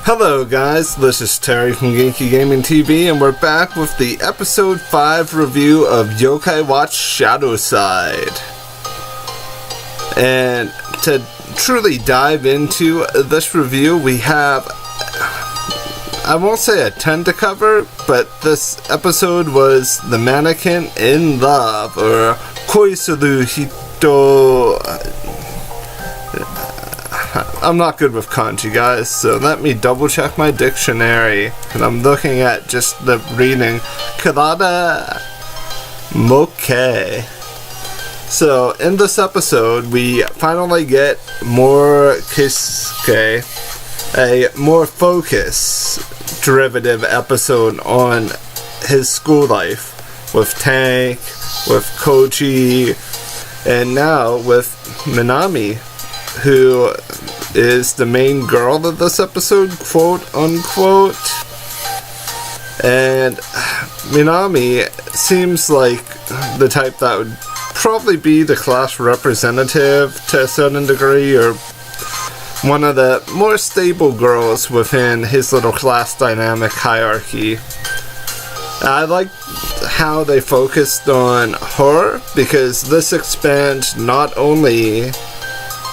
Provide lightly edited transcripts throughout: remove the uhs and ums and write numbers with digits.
Hello guys, this is Terry from Genkigamingtv, and we're back with the episode 5 review of Yokai Watch ShadowSide. And to truly dive into this review, we have, I won't say a ton to cover, but this episode was The Mannequin in Love, or Koisuru Hito. I'm not good with kanji, guys, so let me double check my dictionary. And I'm looking at just the reading. Karada Moke. So, in this episode, we finally get more Keisuke, a more focused derivative episode on his school life. With Tank, with Koji, and now with Minami, who is the main girl of this episode, quote unquote. And Minami seems like the type that would probably be the class representative to a certain degree, or one of the more stable girls within his little class dynamic hierarchy. I like how they focused on her, because this expands not only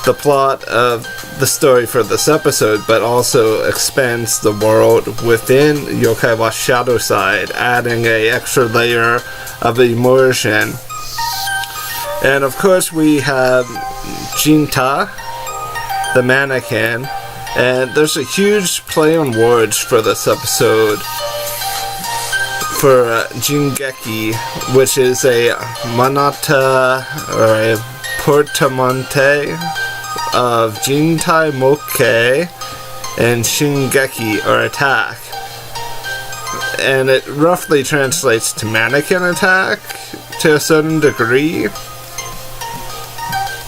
the plot of the story for this episode, but also expands the world within Yokai Watch ShadowSide, adding an extra layer of immersion. And of course we have Jinta, the mannequin, and there's a huge play on words for this episode for Jingeki, which is a manata or a portamante of Jintai Moke and Shingeki, or attack. And it roughly translates to mannequin attack to a certain degree,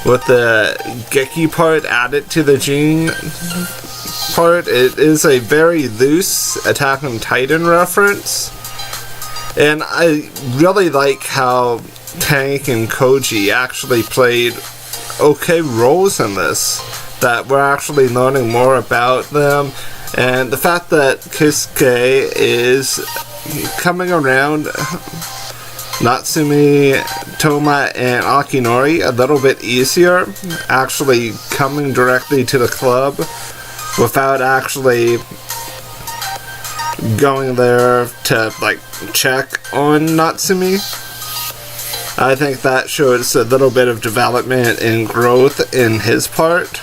with the Geki part added to the Jin part. It is a very loose Attack on Titan reference, and I really like how Tank and Koji actually played okay roles in this, that we're actually learning more about them, and the fact that Keisuke is coming around Natsumi, Toma, and Akinori a little bit easier, actually coming directly to the club without actually going there to like check on Natsumi. I think that shows a little bit of development and growth in his part.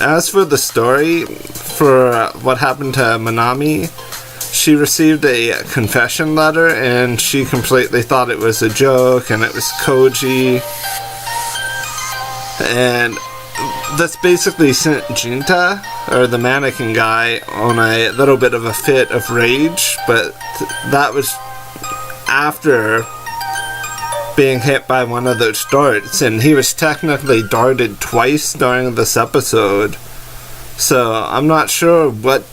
As for the story, for what happened to Minami, she received a confession letter and she completely thought it was a joke and it was Koji. And this basically sent Jinta, or the mannequin guy, on a little bit of a fit of rage, but that was after being hit by one of those darts, and he was technically darted twice during this episode, so I'm not sure what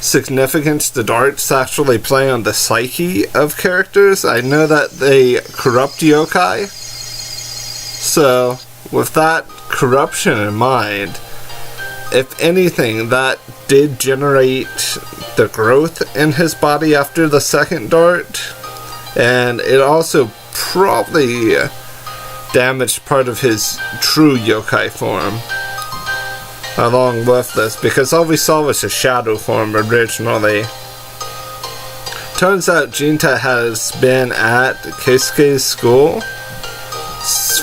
significance the darts actually play on the psyche of characters. I know that they corrupt yokai, so with that corruption in mind, if anything, that did generate the growth in his body after the second dart, and it also probably damaged part of his true yokai form along with this, because all we saw was a shadow form originally. Turns out Jinta has been at Keisuke's school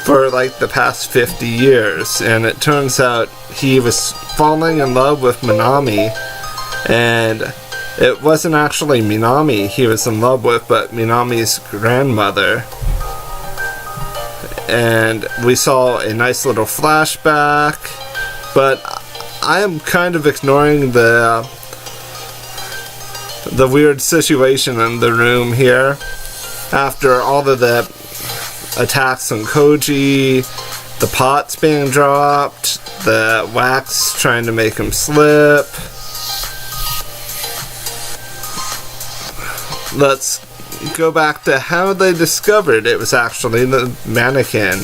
for like the past 50 years, and it turns out he was falling in love with Minami, and it wasn't actually Minami he was in love with, but Minami's grandmother. And we saw a nice little flashback, but I am kind of ignoring the weird situation in the room here. After all of the attacks on Koji, the pots being dropped, the wax trying to make him slip. Let's go back to how they discovered it was actually the mannequin.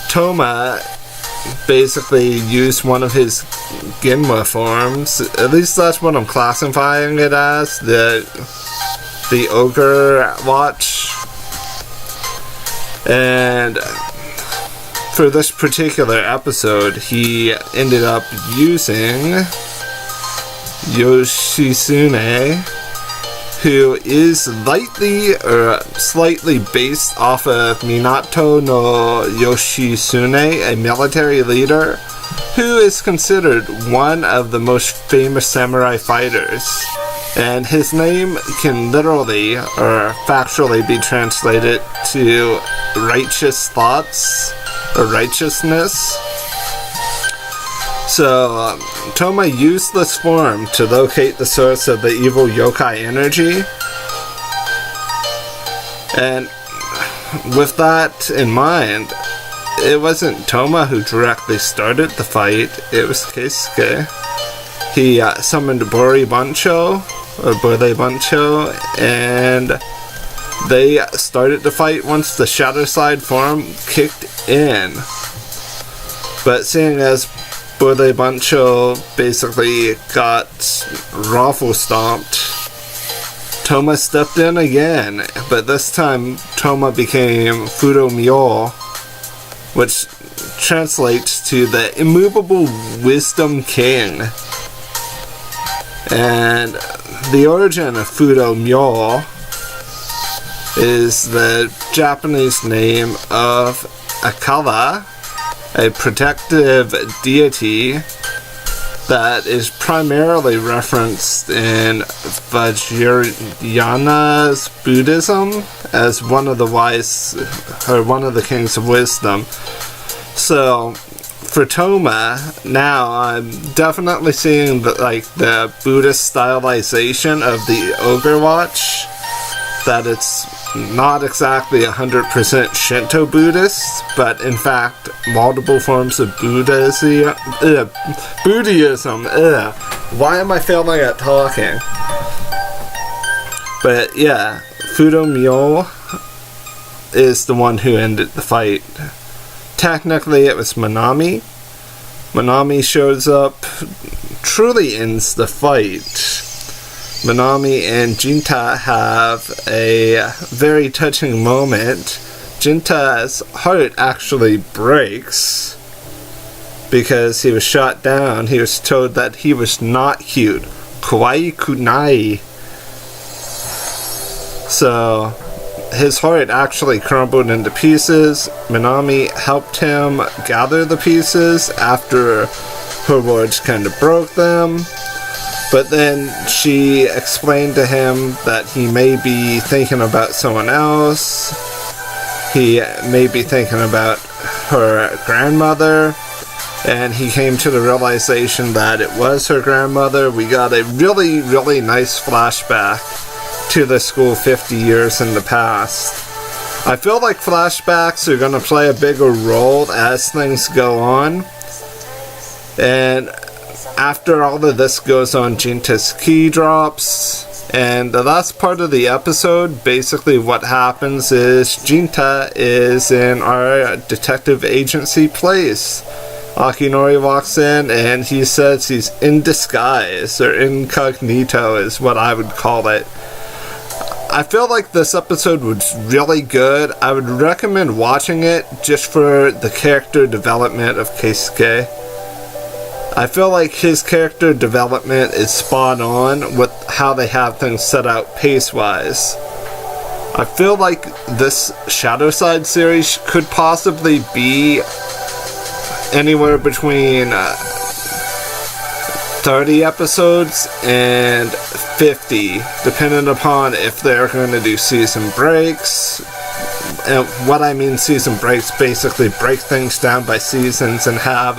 Toma basically used one of his Ginma forms. At least that's what I'm classifying it as, the Yokai Watch. And for this particular episode, he ended up using Yoshitsune, who is lightly or slightly based off of Minato no Yoshitsune, a military leader who is considered one of the most famous samurai fighters. And his name can literally or factually be translated to righteous thoughts or righteousness. So, Toma used this form to locate the source of the evil yokai energy. And with that in mind, it wasn't Toma who directly started the fight, it was Keisuke. He summoned Bore Bancho, and they started the fight once the ShadowSide form kicked in. But seeing as Bore Bancho basically got raffle stomped, Toma stepped in again, but this time Toma became Fudo Myo, which translates to the immovable wisdom king. And the origin of Fudo Myo is the Japanese name of Akala, a protective deity that is primarily referenced in Vajrayana's Buddhism as one of the kings of wisdom. So for Toma, now I'm definitely seeing the Buddhist stylization of the Yokai Watch, that it's not exactly 100% Shinto Buddhist, but in fact multiple forms of Buddhism. Why am I failing at talking? But yeah, Fudo Myo is the one who ended the fight. Technically it was Manami. Manami shows up, truly ends the fight. Manami and Jinta have a very touching moment. Jinta's heart actually breaks because he was shot down. He was told that he was not cute. Kawaii kunai. So his heart actually crumbled into pieces. Manami helped him gather the pieces after her words kind of broke them. But then she explained to him that he may be thinking about someone else. He may be thinking about her grandmother. And he came to the realization that it was her grandmother. We got a really, really nice flashback to the school 50 years in the past. I feel like flashbacks are going to play a bigger role as things go on. And after all of this goes on, Jinta's key drops, and the last part of the episode, basically what happens is Jinta is in our detective agency place. Akinori walks in and he says he's in disguise, or incognito is what I would call it. I feel like this episode was really good. I would recommend watching it just for the character development of Keisuke. I feel like his character development is spot on with how they have things set out pace-wise. I feel like this ShadowSide series could possibly be anywhere between 30 episodes and 50, depending upon if they're going to do season breaks. And what I mean season breaks, basically break things down by seasons and have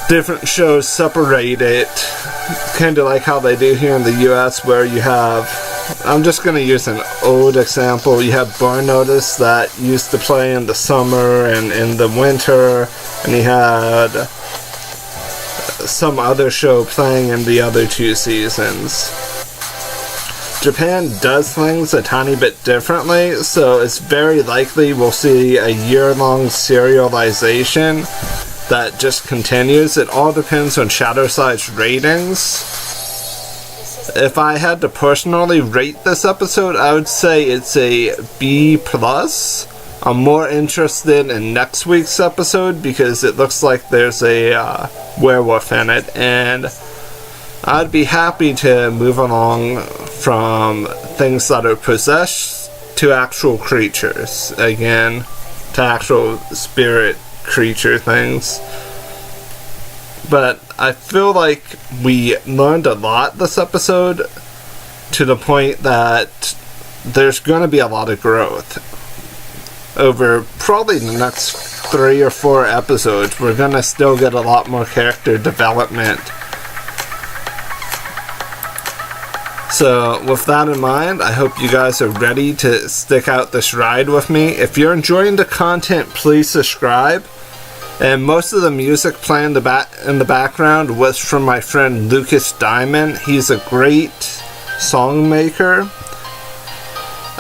different shows separated, kind of like how they do here in the US, where you have, I'm just going to use an old example, you have Burn Notice that used to play in the summer and in the winter, and you had some other show playing in the other two seasons. Japan does things a tiny bit differently, so it's very likely we'll see a year-long serialization that just continues. It all depends on ShadowSide's ratings. If I had to personally rate this episode, I would say it's a B+. I'm more interested in next week's episode because it looks like there's a werewolf in it, and I'd be happy to move along from things that are possessed to actual creatures. Again, to actual spirit creature things. But I feel like we learned a lot this episode, to the point that there's going to be a lot of growth. Over probably the next 3 or 4 episodes, we're going to still get a lot more character development. So with that in mind, I hope you guys are ready to stick out this ride with me. If you're enjoying the content, please subscribe. And most of the music playing in the background was from my friend Lucas Dimond. He's a great song maker.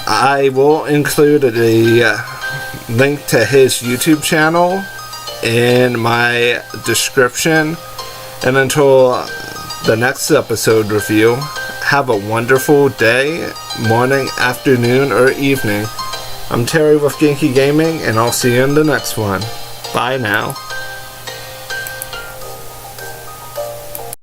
I will include a link to his YouTube channel in my description. And until the next episode review, have a wonderful day, morning, afternoon, or evening. I'm Terry with Genki Gaming, and I'll see you in the next one. Bye now.